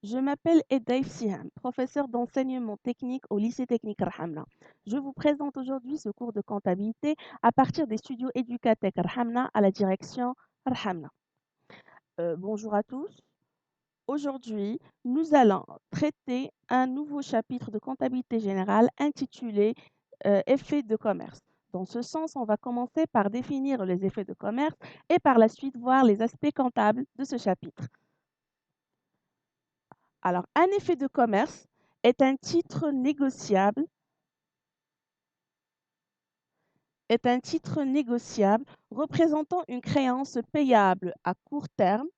Je m'appelle Edaïf Siham, professeur d'enseignement technique au lycée technique Rahamna. Je vous présente aujourd'hui ce cours de comptabilité à partir des studios Educatec Rahamna à la direction Rahamna. Bonjour à tous. Aujourd'hui, nous allons traiter un nouveau chapitre de comptabilité générale intitulé Effets de commerce. Dans ce sens, on va commencer par définir les effets de commerce et par la suite voir les aspects comptables de ce chapitre. Alors, un effet de commerce est un titre négociable représentant une créance payable à court terme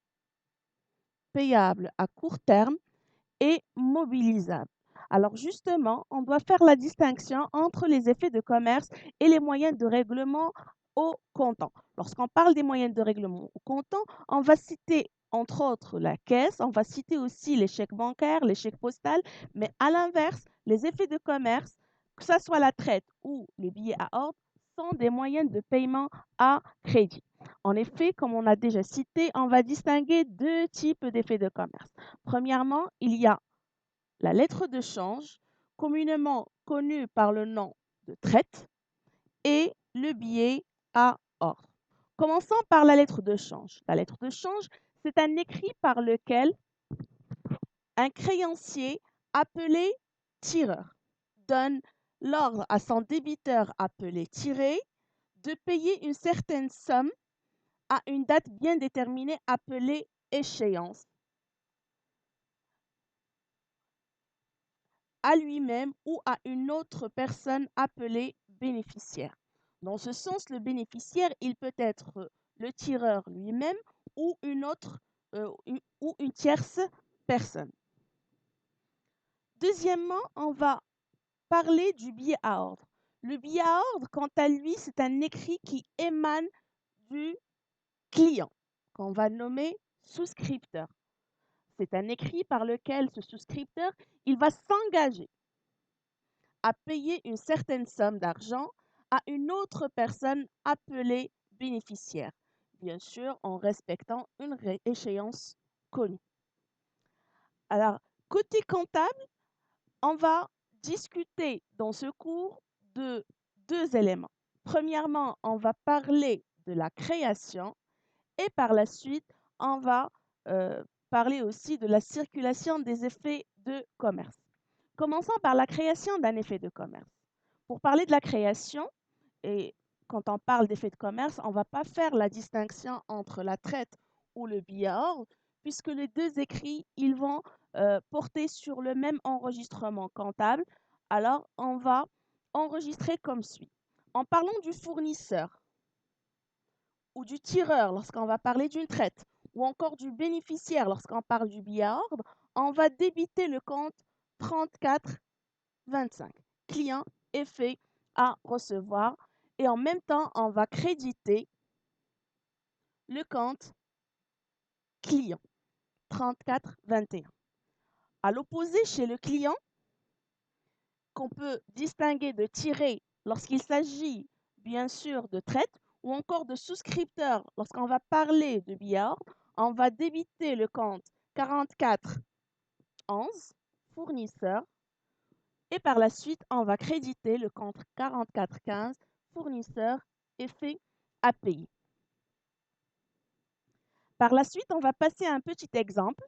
et mobilisable. Alors justement, on doit faire la distinction entre les effets de commerce et les moyens de règlement au comptant. Lorsqu'on parle des moyens de règlement au comptant, on va citer entre autres la caisse, on va citer aussi les chèques bancaires, les chèques postales, mais à l'inverse, les effets de commerce, que ce soit la traite ou le billet à ordre, sont des moyens de paiement à crédit. En effet, comme on a déjà cité, on va distinguer deux types d'effets de commerce. Premièrement, il y a la lettre de change, communément connue par le nom de traite, et le billet à ordre. Commençons par la lettre de change. La lettre de change, c'est un écrit par lequel un créancier appelé tireur donne l'ordre à son débiteur appelé tiré de payer une certaine somme à une date bien déterminée appelée échéance à lui-même ou à une autre personne appelée bénéficiaire. Dans ce sens, le bénéficiaire, il peut être le tireur lui-même ou ou une tierce personne. Deuxièmement, on va parler du billet à ordre. Le billet à ordre, quant à lui, c'est un écrit qui émane du client, qu'on va nommer souscripteur. C'est un écrit par lequel ce souscripteur, il va s'engager à payer une certaine somme d'argent à une autre personne appelée bénéficiaire, bien sûr en respectant une échéance connue. Alors, côté comptable, on va discuter dans ce cours de deux éléments. Premièrement, on va parler de la création et par la suite, on va parler aussi de la circulation des effets de commerce. Commençons par la création d'un effet de commerce. Pour parler de la création, et quand on parle d'effet de commerce, on ne va pas faire la distinction entre la traite ou le billet à ordre, puisque les deux écrits, ils vont porter sur le même enregistrement comptable. Alors, on va enregistrer comme suit. En parlant du fournisseur ou du tireur lorsqu'on va parler d'une traite, ou encore du bénéficiaire lorsqu'on parle du billet à ordre, on va débiter le compte 34,25. Client, effet à recevoir. Et en même temps, on va créditer le compte client 34,21. À l'opposé, chez le client, qu'on peut distinguer de tirer lorsqu'il s'agit bien sûr de traite ou encore de souscripteur lorsqu'on va parler de billet à ordre, on va débiter le compte 44,11 fournisseur et par la suite, on va créditer le compte 44,15 fournisseur effet à payer. Par la suite, on va passer à un petit exemple,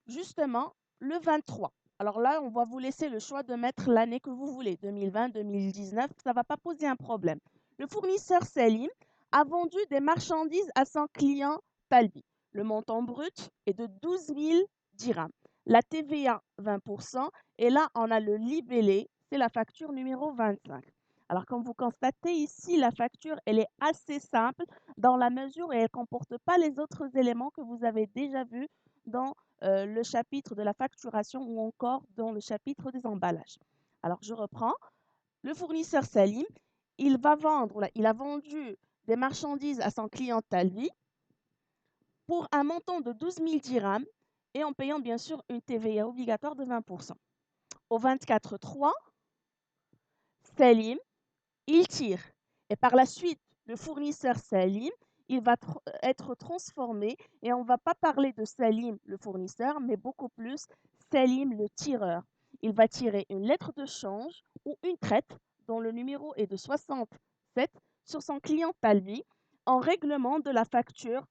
justement le 23. Alors là, on va vous laisser le choix de mettre l'année que vous voulez, 2020, 2019, ça ne va pas poser un problème. Le fournisseur Selim a vendu des marchandises à son client Talbi. Le montant brut est de 12 000 dirhams. La TVA, 20%. Et là, on a le libellé, c'est la facture numéro 25. Alors, comme vous constatez ici, la facture, elle est assez simple dans la mesure où elle ne comporte pas les autres éléments que vous avez déjà vus dans le chapitre de la facturation ou encore dans le chapitre des emballages. Alors, je reprends. Le fournisseur Salim, il a vendu des marchandises à son client Talvi pour un montant de 12 000 dirhams et en payant bien sûr une TVA obligatoire de 20%. Au 24/3, Salim, il tire. Et par la suite, le fournisseur Salim, il va être transformé et on ne va pas parler de Salim, le fournisseur, mais beaucoup plus Salim, le tireur. Il va tirer une lettre de change ou une traite dont le numéro est de 67 sur son client Talbi en règlement de la facture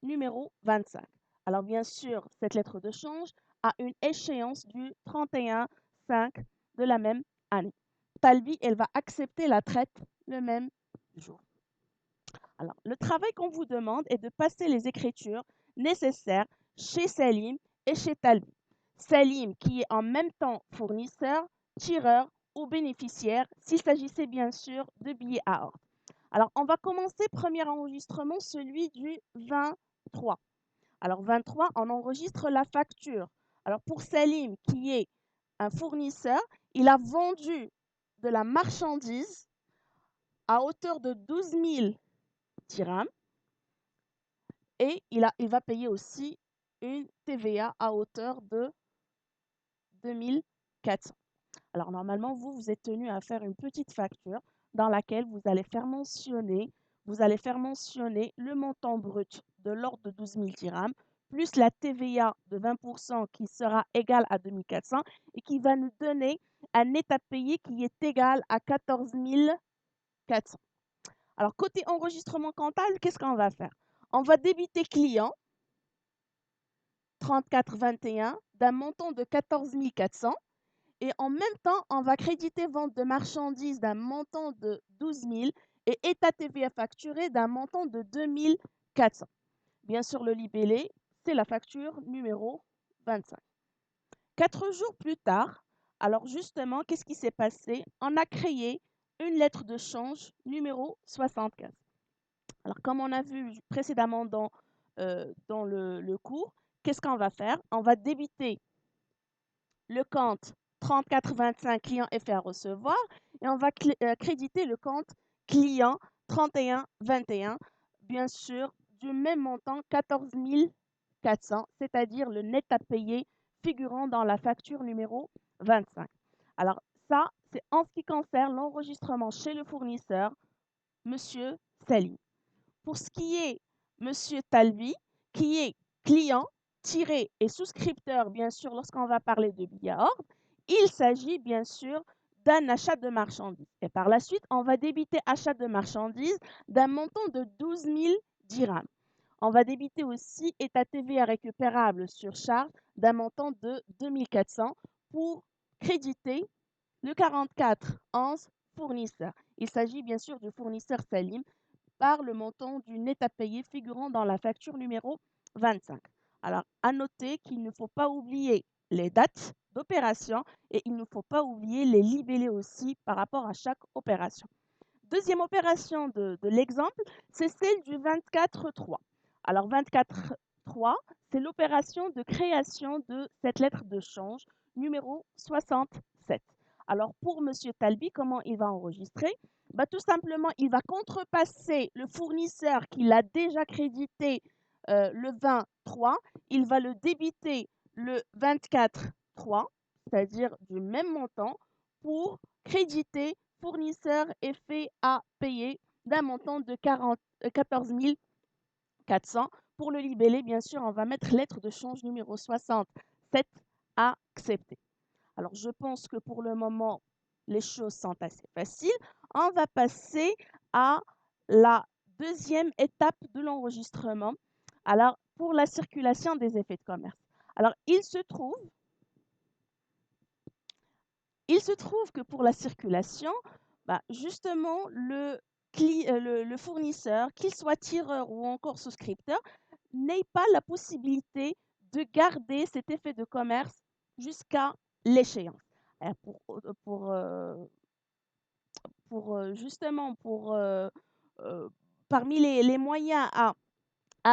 numéro 25. Alors bien sûr, cette lettre de change a une échéance du 31/5 de la même année. Talbi, elle va accepter la traite le même jour. Alors, le travail qu'on vous demande est de passer les écritures nécessaires chez Salim et chez Talbi. Salim qui est en même temps fournisseur, tireur ou bénéficiaire s'il s'agissait bien sûr de billets à ordre. Alors, on va commencer premier enregistrement, celui du 23. Alors, 23, on enregistre la facture. Alors, pour Salim qui est un fournisseur, il a vendu de la marchandise à hauteur de 12 000 dirhams et il va payer aussi une TVA à hauteur de 2400. Alors normalement, vous êtes tenu à faire une petite facture dans laquelle vous allez faire mentionner le montant brut de l'ordre de 12 000 dirhams, plus la TVA de 20% qui sera égale à 2400 et qui va nous donner un net à payer qui est égal à 14 400. Alors côté enregistrement comptable, qu'est-ce qu'on va faire? On va débiter client 34,21 d'un montant de 14 400 et en même temps, on va créditer vente de marchandises d'un montant de 12 000 et état TVA facturé d'un montant de 2 400. Bien sûr, le libellé, c'est la facture numéro 25. 4 jours plus tard, alors justement, qu'est-ce qui s'est passé? On a créé une lettre de change numéro 75. Alors, comme on a vu précédemment dans le cours, qu'est-ce qu'on va faire? On va débiter le compte 34,25 client effet à recevoir et on va créditer le compte client 31,21, bien sûr, du même montant 14 400, c'est-à-dire le net à payer figurant dans la facture numéro 25. Alors, ça, c'est en ce qui concerne l'enregistrement chez le fournisseur, Monsieur Salim. Pour ce qui est Monsieur Talbi, qui est client, tiré et souscripteur, bien sûr, lorsqu'on va parler de billets à ordre, il s'agit bien sûr d'un achat de marchandises. Et par la suite, on va débiter achat de marchandises d'un montant de 12 000 dirhams. On va débiter aussi état TVA récupérable sur charge d'un montant de 2400 pour créditer le 4411 fournisseur. Il s'agit bien sûr du fournisseur Salim par le montant du net à payer figurant dans la facture numéro 25. Alors, à noter qu'il ne faut pas oublier les dates d'opération et il ne faut pas oublier les libellés aussi par rapport à chaque opération. Deuxième opération de l'exemple, c'est celle du 24/3. Alors, 24/3, c'est l'opération de création de cette lettre de change numéro 67. Alors, pour M. Talbi, comment il va enregistrer? Tout simplement, il va contrepasser le fournisseur qu'il a déjà crédité le 23. Il va le débiter le 24/3, c'est-à-dire du même montant, pour créditer fournisseur effet à payer d'un montant de 14 400. Pour le libellé, bien sûr, on va mettre lettre de change numéro 67 à accepter. Alors, je pense que pour le moment, les choses sont assez faciles. On va passer à la deuxième étape de l'enregistrement. Alors, pour la circulation des effets de commerce. Alors, il se trouve que pour la circulation, justement, le fournisseur, qu'il soit tireur ou encore souscripteur, n'ait pas la possibilité de garder cet effet de commerce jusqu'à l'échéance. Justement, parmi les moyens à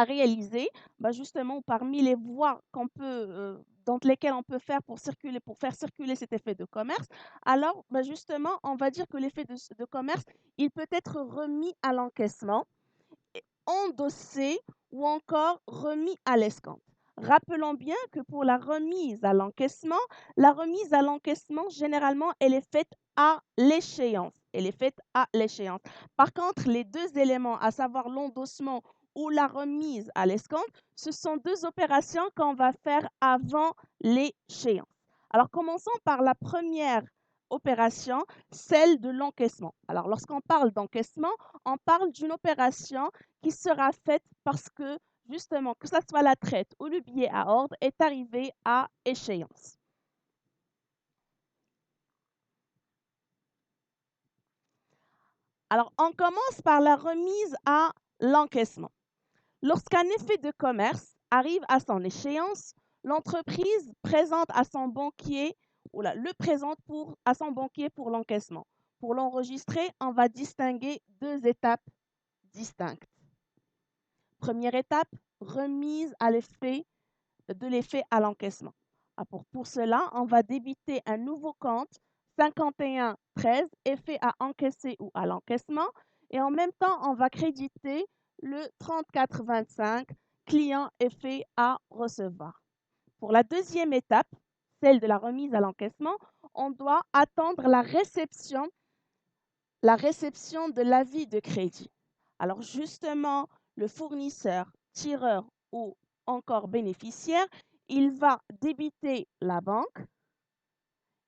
réaliser, justement, parmi les voies dans lesquelles on peut faire pour faire circuler cet effet de commerce, alors justement, on va dire que l'effet de commerce, il peut être remis à l'encaissement, endossé ou encore remis à l'escompte. Rappelons bien que pour la remise à l'encaissement, généralement, elle est faite à l'échéance. elle est faite à l'échéance. Par contre, les deux éléments, à savoir l'endossement ou la remise à l'escompte, ce sont deux opérations qu'on va faire avant l'échéance. Alors, commençons par la première opération, celle de l'encaissement. Alors, lorsqu'on parle d'encaissement, on parle d'une opération qui sera faite parce que, justement, que ce soit la traite ou le billet à ordre, est arrivé à échéance. Alors, on commence par la remise à l'encaissement. Lorsqu'un effet de commerce arrive à son échéance, l'entreprise présente à son banquier le présente à son banquier pour l'encaissement. Pour l'enregistrer, on va distinguer deux étapes distinctes. Première étape, remise de l'effet à l'encaissement. Pour cela, on va débiter un nouveau compte 5113, effet à encaisser ou à l'encaissement, et en même temps, on va créditer le 3425, client effet à recevoir. Pour la deuxième étape, celle de la remise à l'encaissement, on doit attendre la réception de l'avis de crédit. Alors justement, le fournisseur, tireur ou encore bénéficiaire, il va débiter la banque,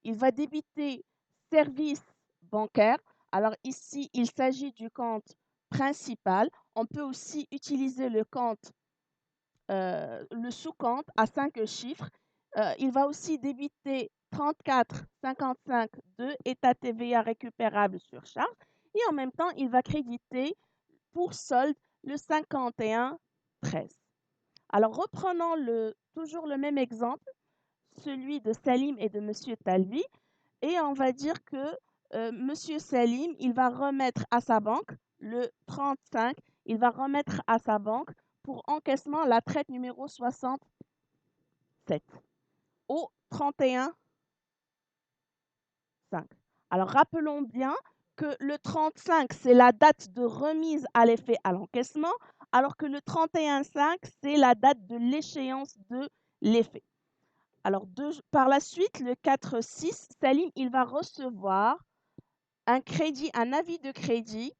il va débiter service bancaire. Alors ici, il s'agit du compte principal. On peut aussi utiliser le sous-compte à 5 chiffres. Il va aussi débiter 34,55 de état TVA récupérable sur charge. Et en même temps, il va créditer pour solde le 51,13. Alors reprenons toujours le même exemple, celui de Salim et de Monsieur Talbi. Et on va dire que Monsieur Salim, il va remettre à sa banque le 35, il va remettre à sa banque pour encaissement la traite numéro 67 au 31,5. Alors rappelons bien que le 35, c'est la date de remise à l'effet à l'encaissement, alors que le 31,5, c'est la date de l'échéance de l'effet. Alors par la suite, le 4,6, Salim, il va recevoir un avis de crédit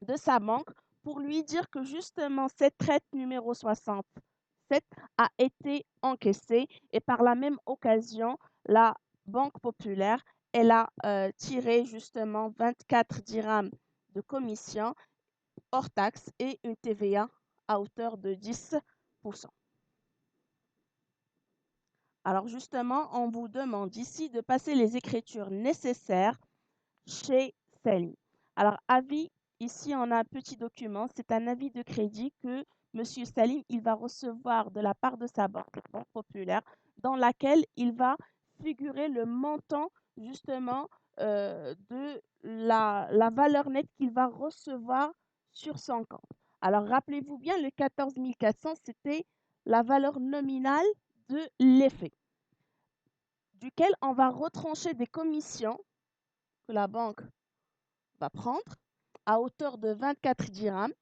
de sa banque pour lui dire que justement cette traite numéro 67 a été encaissée et par la même occasion, la Banque populaire, elle a tiré justement 24 dirhams de commission hors taxe et une TVA à hauteur de 10%. Alors justement, on vous demande ici de passer les écritures nécessaires chez Salim. Alors, avis, ici on a un petit document, c'est un avis de crédit que M. Salim il va recevoir de la part de sa banque, la Banque populaire, dans laquelle il va figurer le montant justement de la valeur nette qu'il va recevoir sur son compte. Alors, rappelez-vous bien, le 14 400, c'était la valeur nominale de l'effet, duquel on va retrancher des commissions que la banque va prendre à hauteur de 24 dirhams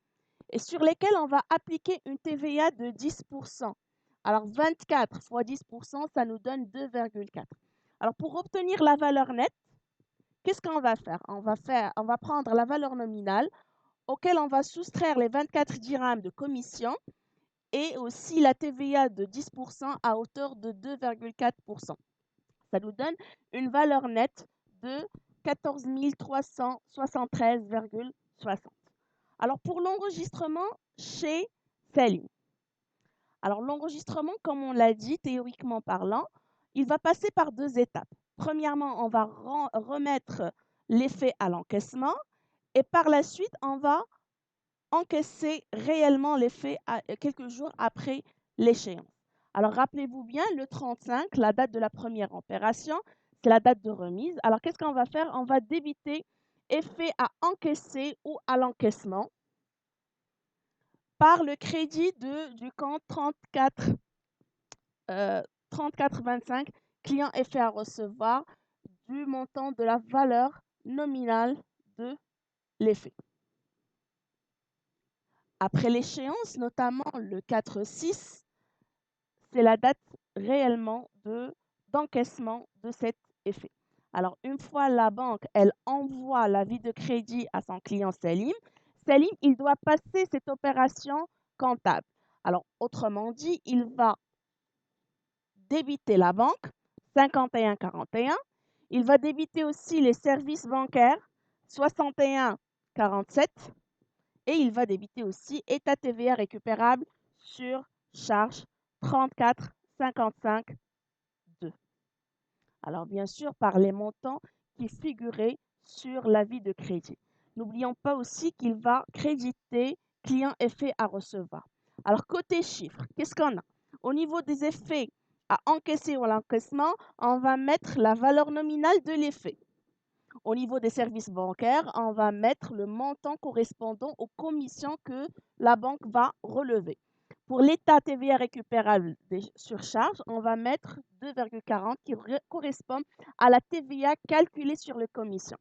et sur lesquels on va appliquer une TVA de 10%. Alors 24 fois 10%, ça nous donne 2,4. Alors pour obtenir la valeur nette, qu'est-ce qu'on va faire? On va prendre la valeur nominale auquel on va soustraire les 24 dirhams de commission et aussi la TVA de 10% à hauteur de 2,4%. Ça nous donne une valeur nette de 14 373,60. Alors, pour l'enregistrement chez Salim. Alors, l'enregistrement, comme on l'a dit, théoriquement parlant, il va passer par deux étapes. Premièrement, on va remettre l'effet à l'encaissement et par la suite, on va encaisser réellement l'effet quelques jours après l'échéance. Alors, rappelez-vous bien, le 35, la date de la première opération, c'est la date de remise. Alors, qu'est-ce qu'on va faire? On va débiter effet à encaisser ou à l'encaissement par le crédit du compte 3425, client effet à recevoir, du montant de la valeur nominale de l'effet. Après l'échéance, notamment le 4-6, c'est la date réellement d'encaissement de cet effet. Alors, une fois la banque, elle envoie l'avis de crédit à son client Salim, Salim, il doit passer cette opération comptable. Alors, autrement dit, il va débiter la banque, 51,41. Il va débiter aussi les services bancaires, 61,47. Et il va débiter aussi état TVA récupérable sur charge, 34,55,2. Alors bien sûr, par les montants qui figuraient sur l'avis de crédit. N'oublions pas aussi qu'il va créditer client effet à recevoir. Alors côté chiffres, qu'est-ce qu'on a? Au niveau des effets à encaisser ou à l'encaissement, on va mettre la valeur nominale de l'effet. Au niveau des services bancaires, on va mettre le montant correspondant aux commissions que la banque va relever. Pour l'état TVA récupérable des surcharges, on va mettre 2,40 qui correspond à la TVA calculée sur les commissions.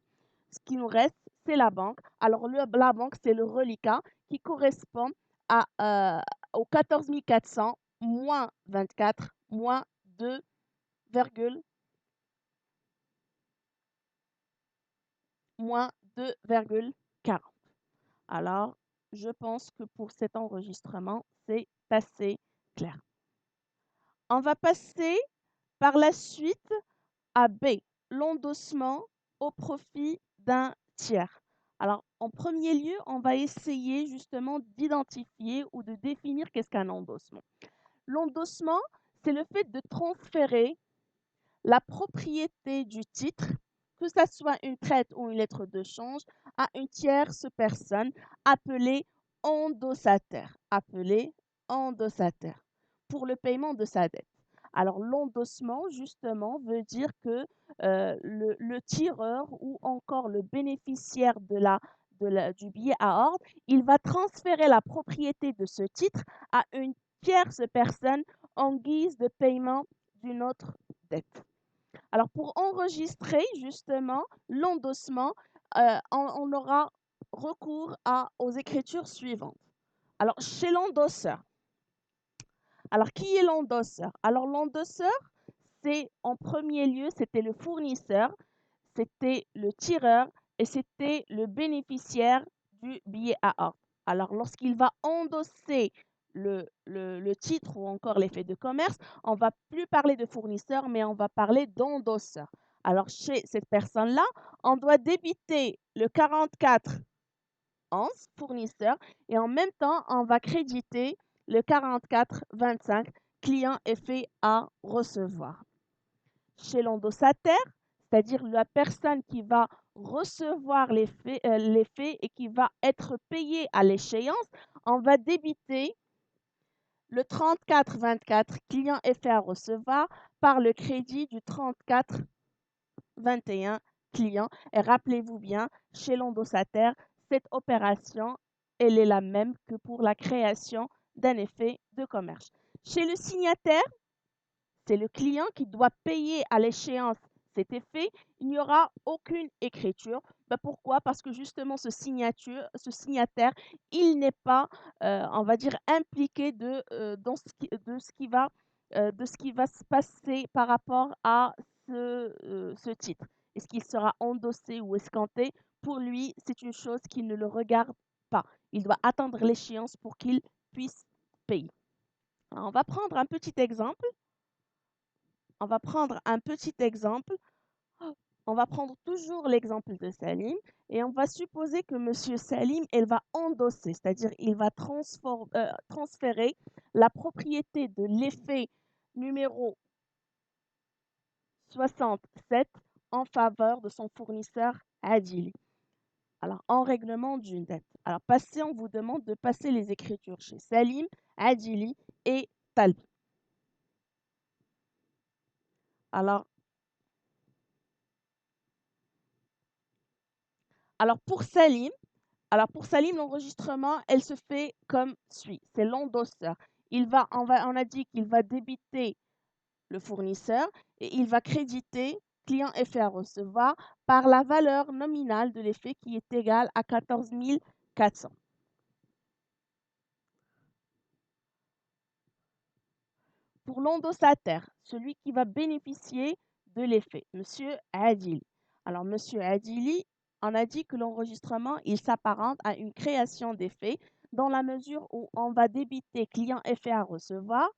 Ce qui nous reste, c'est la banque. Alors, la banque, c'est le reliquat qui correspond aux 14 400 moins 24 moins 2,40. Alors, je pense que pour cet enregistrement, c'est assez clair. On va passer par la suite à B, l'endossement au profit d'un tiers. Alors, en premier lieu, on va essayer justement d'identifier ou de définir qu'est-ce qu'un endossement. L'endossement, c'est le fait de transférer la propriété du titre, que ce soit une traite ou une lettre de change, à une tierce personne appelée endossataire, pour le paiement de sa dette. Alors l'endossement, justement, veut dire que le tireur ou encore le bénéficiaire du billet à ordre, il va transférer la propriété de ce titre à une tierce personne en guise de paiement d'une autre dette. Alors, pour enregistrer justement l'endossement, on aura recours aux écritures suivantes. Alors, chez l'endosseur. Alors, qui est l'endosseur? Alors, l'endosseur, c'est en premier lieu, c'était le fournisseur, c'était le tireur et c'était le bénéficiaire du billet à ordre. Alors, lorsqu'il va endosser le titre ou encore l'effet de commerce, on ne va plus parler de fournisseur, mais on va parler d'endosseur. Alors, chez cette personne-là, on doit débiter le 44 11 fournisseur et en même temps, on va créditer le 44 25 client effet à recevoir. Chez l'endossataire, c'est-à-dire la personne qui va recevoir l'effet et qui va être payée à l'échéance, on va débiter le 34-24 client effet à recevoir par le crédit du 34-21 client. Et rappelez-vous bien, chez l'endossataire, cette opération, elle est la même que pour la création d'un effet de commerce. Chez le signataire, c'est le client qui doit payer à l'échéance cet effet. Il n'y aura aucune écriture. Pourquoi? Parce que justement, ce signataire, il n'est pas, on va dire, impliqué dans de ce qui va se passer par rapport à ce titre. Est-ce qu'il sera endossé ou escanté? Pour lui, c'est une chose qui ne le regarde pas. Il doit attendre l'échéance pour qu'il puisse payer. Alors, on va prendre un petit exemple. On va prendre un petit exemple. On va prendre toujours l'exemple de Salim et on va supposer que Monsieur Salim, elle va endosser, c'est-à-dire il va transférer la propriété de l'effet numéro 67 en faveur de son fournisseur Adili. Alors, en règlement d'une dette. Alors, on vous demande de passer les écritures chez Salim, Adili et Talbi. Alors, pour Salim, l'enregistrement, elle se fait comme suit. C'est l'endosseur. On a dit qu'il va débiter le fournisseur et il va créditer client effet à recevoir par la valeur nominale de l'effet qui est égale à 14 400. Pour l'endossataire, celui qui va bénéficier de l'effet, Monsieur Adil, Alors, Monsieur Adili en a dit que l'enregistrement, il s'apparente à une création des faits dans la mesure où on va débiter client effet à recevoir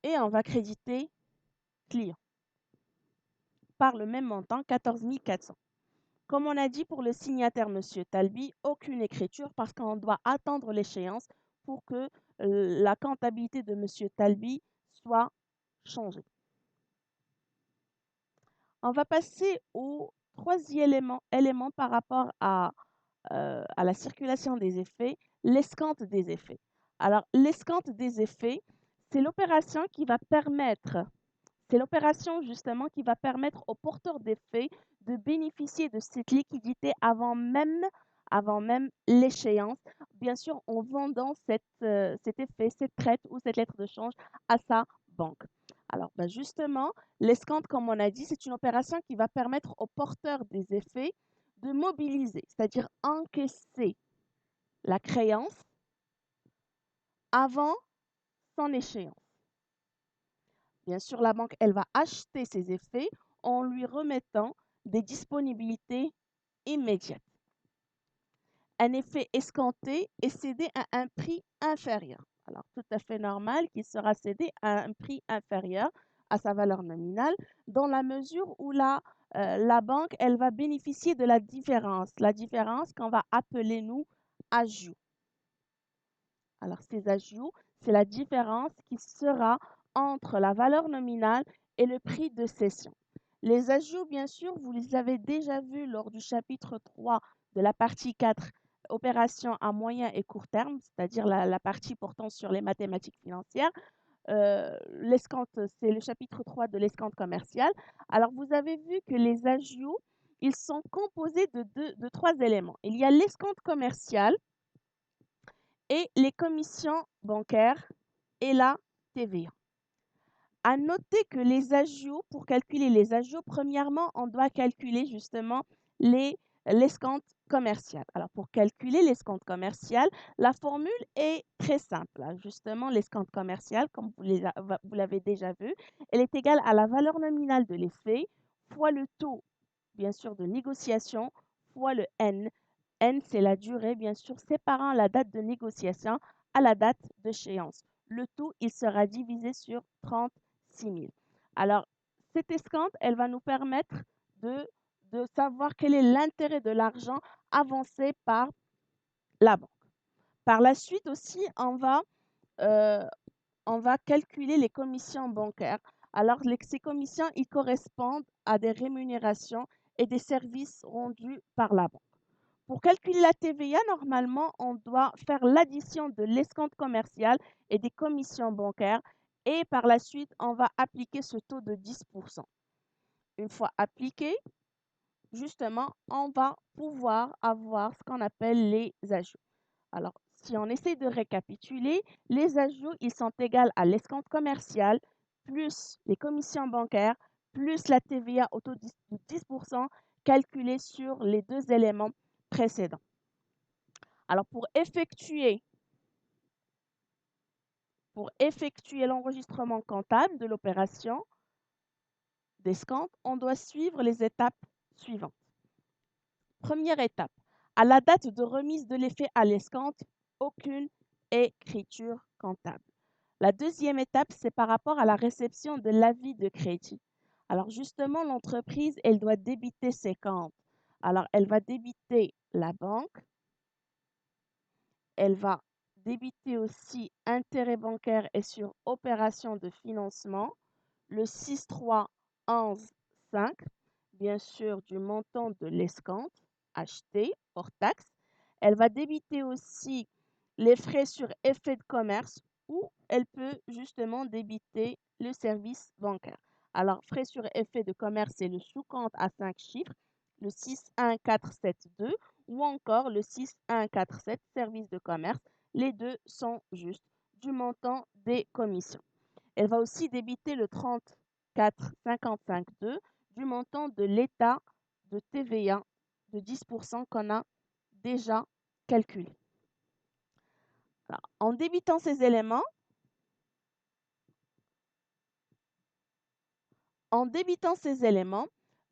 et on va créditer client par le même montant, 14 400. Comme on a dit pour le signataire Monsieur Talbi, aucune écriture parce qu'on doit attendre l'échéance pour que la comptabilité de Monsieur Talbi soit changée. On va passer au troisième élément par rapport à la circulation des effets, l'escompte des effets. Alors, l'escompte des effets, c'est l'opération qui va permettre, c'est l'opération justement qui va permettre au porteur d'effets de bénéficier de cette liquidité avant même l'échéance, bien sûr en vendant cet effet, cette traite ou cette lettre de change à sa banque. Alors, justement, l'escompte, comme on a dit, c'est une opération qui va permettre au porteur des effets de mobiliser, c'est-à-dire encaisser la créance avant son échéance. Bien sûr, la banque, elle va acheter ces effets en lui remettant des disponibilités immédiates. Un effet escompté est cédé à un prix inférieur. Alors, tout à fait normal qu'il sera cédé à un prix inférieur à sa valeur nominale dans la mesure où la banque, elle va bénéficier de la différence qu'on va appeler, nous, ajout. Alors, ces ajouts, c'est la différence qui sera entre la valeur nominale et le prix de cession. Les ajouts, bien sûr, vous les avez déjà vus lors du chapitre 3 de la partie 4, opérations à moyen et court terme, c'est-à-dire la partie portant sur les mathématiques financières. L'escompte, c'est le chapitre 3 de l'escompte commercial. Alors, vous avez vu que les ajouts, ils sont composés de trois éléments. Il y a l'escompte commercial, et les commissions bancaires et la TVA. À noter que les ajouts, pour calculer les ajouts, premièrement, on doit calculer justement l'escompte commercial. Alors, pour calculer l'escompte commercial, la formule est très simple. Justement, l'escompte commercial, comme vous l'avez déjà vu, elle est égale à la valeur nominale de l'effet fois le taux, bien sûr, de négociation fois le N. N, c'est la durée, bien sûr, séparant la date de négociation à la date d'échéance. Le tout, il sera divisé sur 36 000. Alors, cette escompte, elle va nous permettre de savoir quel est l'intérêt de l'argent avancé par la banque. Par la suite aussi, euh, on va calculer les commissions bancaires. Alors, ces commissions, ils correspondent à des rémunérations et des services rendus par la banque. Pour calculer la TVA, normalement, on doit faire l'addition de l'escompte commercial et des commissions bancaires et par la suite, on va appliquer ce taux de 10%. Une fois appliqué, justement, on va pouvoir avoir ce qu'on appelle les ajouts. Alors, si on essaie de récapituler, les ajouts, ils sont égaux à l'escompte commercial plus les commissions bancaires plus la TVA au taux de 10% calculé sur les deux éléments précédents. Alors, pour effectuer l'enregistrement comptable de l'opération d'escompte, on doit suivre les étapes suivantes. Première étape, à la date de remise de l'effet à l'escompte, aucune écriture comptable. La deuxième étape, c'est par rapport à la réception de l'avis de crédit. Alors justement, l'entreprise, elle doit débiter ses comptes. Alors, elle va débiter la banque, elle va débiter aussi intérêts bancaires et sur opération de financement, le 63115, bien sûr du montant de l'escompte acheté hors taxe. Elle va débiter aussi les frais sur effet de commerce ou elle peut justement débiter le service bancaire. Alors, frais sur effet de commerce, c'est le sous-compte à 5 chiffres, le 61472 ou encore le 6147 service de commerce. Les deux sont justes du montant des commissions. Elle va aussi débiter le 34,55,2 du montant de l'état de TVA de 10% qu'on a déjà calculé. Alors, en débitant ces éléments,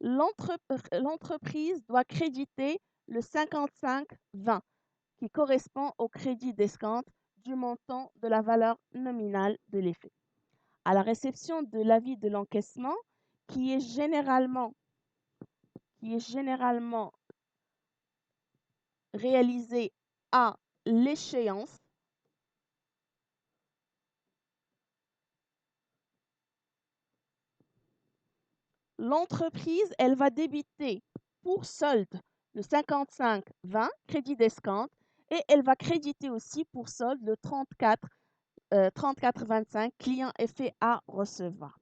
l'entreprise doit créditer le 55-20 qui correspond au crédit d'escompte du montant de la valeur nominale de l'effet. À la réception de l'avis de l'encaissement, qui est généralement réalisé à l'échéance, l'entreprise, elle va débiter pour solde le 55-20, crédit d'escompte, et elle va créditer aussi pour solde le 34-25, client effet à recevoir.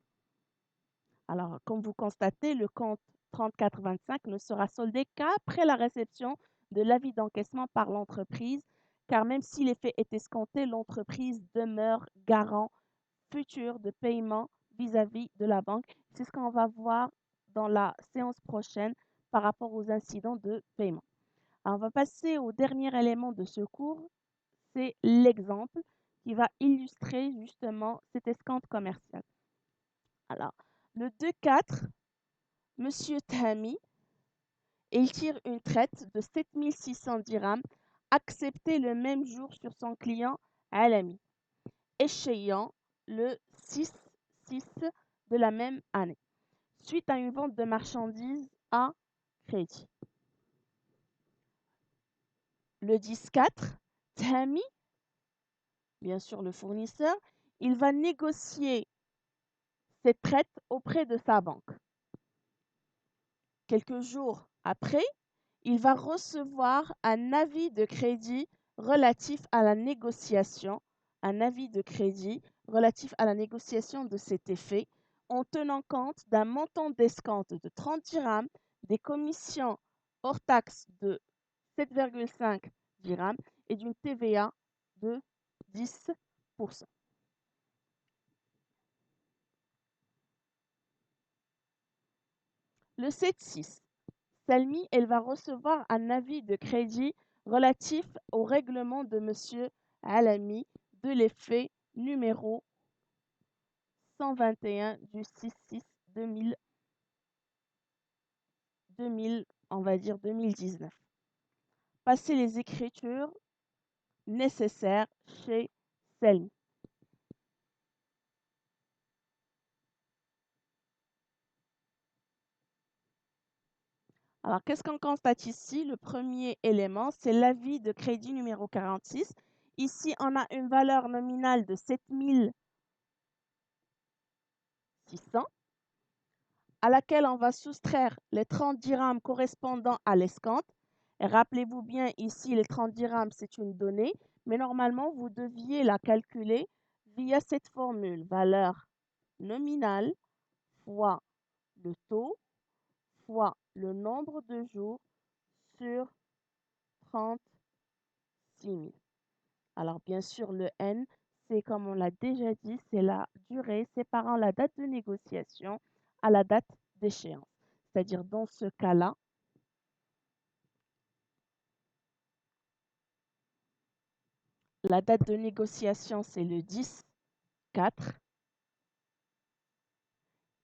Alors, comme vous constatez, le compte 34-25 ne sera soldé qu'après la réception de l'avis d'encaissement par l'entreprise, car même si l'effet est escompté, l'entreprise demeure garant futur de paiement vis-à-vis de la banque. C'est ce qu'on va voir dans la séance prochaine par rapport aux incidents de paiement. Alors, on va passer au dernier élément de ce cours, c'est l'exemple qui va illustrer justement cet escompte commercial. Alors, le 2-4, Monsieur Tahami, il tire une traite de 7600 dirhams acceptée le même jour sur son client Alami, échéant le 6-6 de la même année, suite à une vente de marchandises à crédit. Le 10-4, Tahami, bien sûr le fournisseur, il va négocier cette traite auprès de sa banque. Quelques jours après, il va recevoir un avis de crédit relatif à la négociation, de cet effet, en tenant compte d'un montant d'escompte de 30 dirhams, des commissions hors taxes de 7,5 dirhams et d'une TVA de 10%. Le 7-6, Salmi, elle va recevoir un avis de crédit relatif au règlement de Monsieur Alami de l'effet numéro 121 du 6-6 on va dire 2019. Passez les écritures nécessaires chez Salmi. Alors, qu'est-ce qu'on constate ici? Le premier élément, c'est l'avis de crédit numéro 46. Ici, on a une valeur nominale de 7600 à laquelle on va soustraire les 30 dirhams correspondant à l'escompte. Et rappelez-vous bien, ici, les 30 dirhams, c'est une donnée, mais normalement, vous deviez la calculer via cette formule, valeur nominale fois le taux fois le nombre de jours sur 36 000. Alors, bien sûr, le N, c'est comme on l'a déjà dit, c'est la durée séparant la date de négociation à la date d'échéance. C'est-à-dire, dans ce cas-là, la date de négociation, c'est le 10-4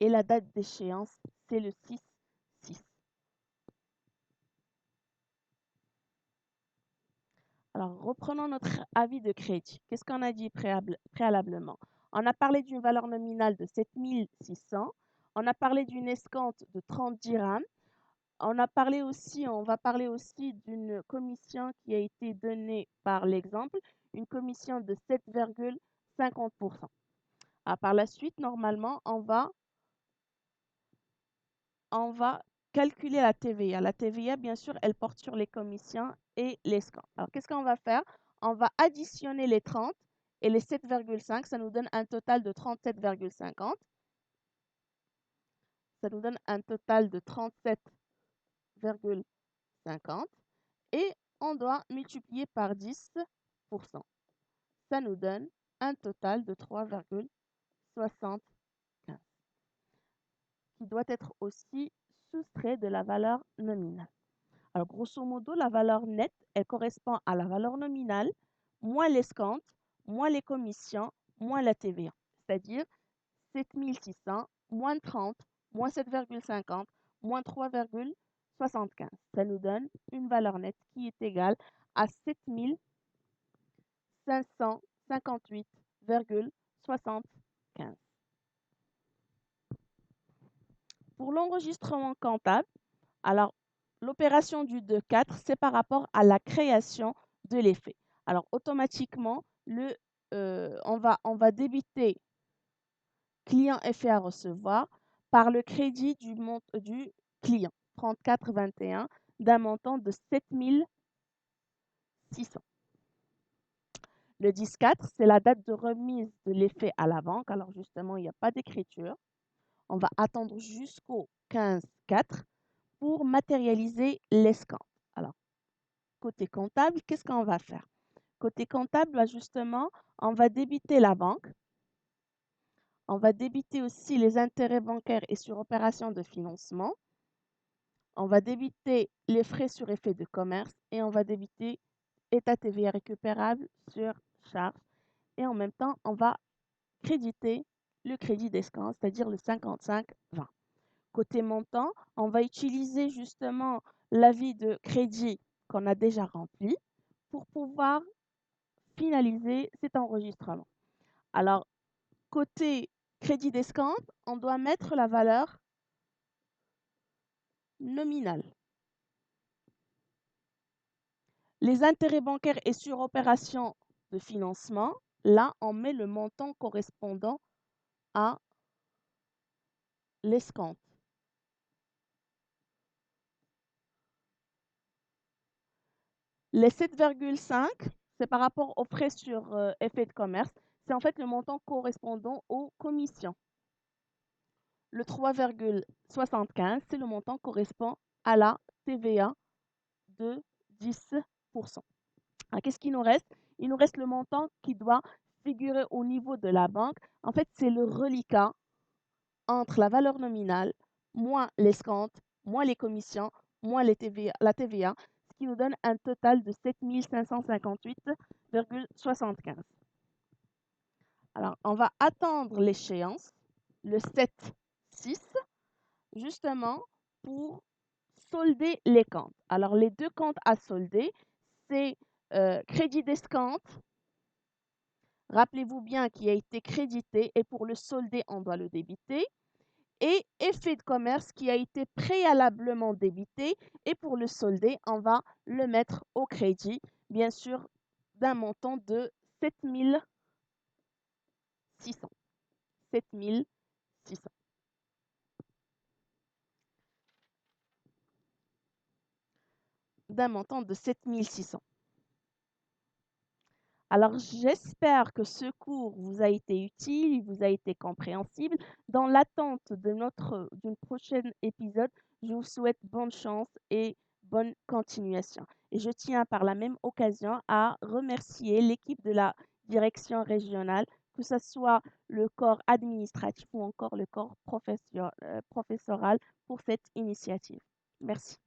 et la date d'échéance, c'est le 6-6. Alors, reprenons notre avis de crédit. Qu'est-ce qu'on a dit préalablement? On a parlé d'une valeur nominale de 7600. On a parlé d'une escompte de 30 dirhams. On va parler aussi d'une commission qui a été donnée par l'exemple, une commission de 7,50%. Par la suite, normalement, on va calculer la TVA. La TVA, bien sûr, elle porte sur les commissions et les escomptes. Alors, qu'est-ce qu'on va faire? On va additionner les 30 et les 7,5, ça nous donne un total de 37,50. Ça nous donne un total de 37,50 et on doit multiplier par 10%. Ça nous donne un total de 3,75 qui doit être aussi soustrait de la valeur nominale. Alors, grosso modo, la valeur nette, elle correspond à la valeur nominale, moins l'escompte, moins les commissions, moins la TVA. C'est-à-dire 7600, moins 30, moins 7,50, moins 3,75. Ça nous donne une valeur nette qui est égale à 7 558,75. Pour l'enregistrement comptable, alors l'opération du 2,4, c'est par rapport à la création de l'effet. Alors automatiquement, on va débiter client effet à recevoir par le crédit du client 34,21 d'un montant de 7 600. Le 10,4, c'est la date de remise de l'effet à la banque. Alors justement, il n'y a pas d'écriture. On va attendre jusqu'au 15,4 pour matérialiser l'escompte. Alors, côté comptable, qu'est-ce qu'on va faire? Côté comptable, justement, on va débiter la banque. On va débiter aussi les intérêts bancaires et sur opération de financement. On va débiter les frais sur effet de commerce et on va débiter état TVA récupérable sur charge. Et en même temps, on va créditer le crédit d'escompte, c'est-à-dire le 55,20. Côté montant, on va utiliser justement l'avis de crédit qu'on a déjà rempli pour pouvoir finaliser cet enregistrement. Alors, côté crédit d'escompte, on doit mettre la valeur nominale. Les intérêts bancaires et sur opération de financement, là, on met le montant correspondant à l'escompte. Les 7,5, c'est par rapport aux frais sur effet de commerce. C'est en fait le montant correspondant aux commissions. Le 3,75, c'est le montant correspond à la TVA de 10%. Alors, qu'est-ce qu'il nous reste? Il nous reste le montant qui doit figurer au niveau de la banque. En fait, c'est le reliquat entre la valeur nominale, moins l'escompte, moins les commissions, moins la TVA, ce qui nous donne un total de 7 558,75. Alors, on va attendre l'échéance, le 7-6, justement pour solder les comptes. Alors, les deux comptes à solder, c'est crédit d'escompte. Rappelez-vous bien qu'il a été crédité et pour le solder, on doit le débiter. Et effet de commerce qui a été préalablement débité et pour le solder, on va le mettre au crédit, bien sûr, d'un montant de 7 600. 7 600. D'un montant de 7 600. Alors, j'espère que ce cours vous a été utile, il vous a été compréhensible. Dans l'attente d'une prochaine épisode, je vous souhaite bonne chance et bonne continuation. Et je tiens par la même occasion à remercier l'équipe de la direction régionale, que ce soit le corps administratif ou encore le corps professoral pour cette initiative. Merci.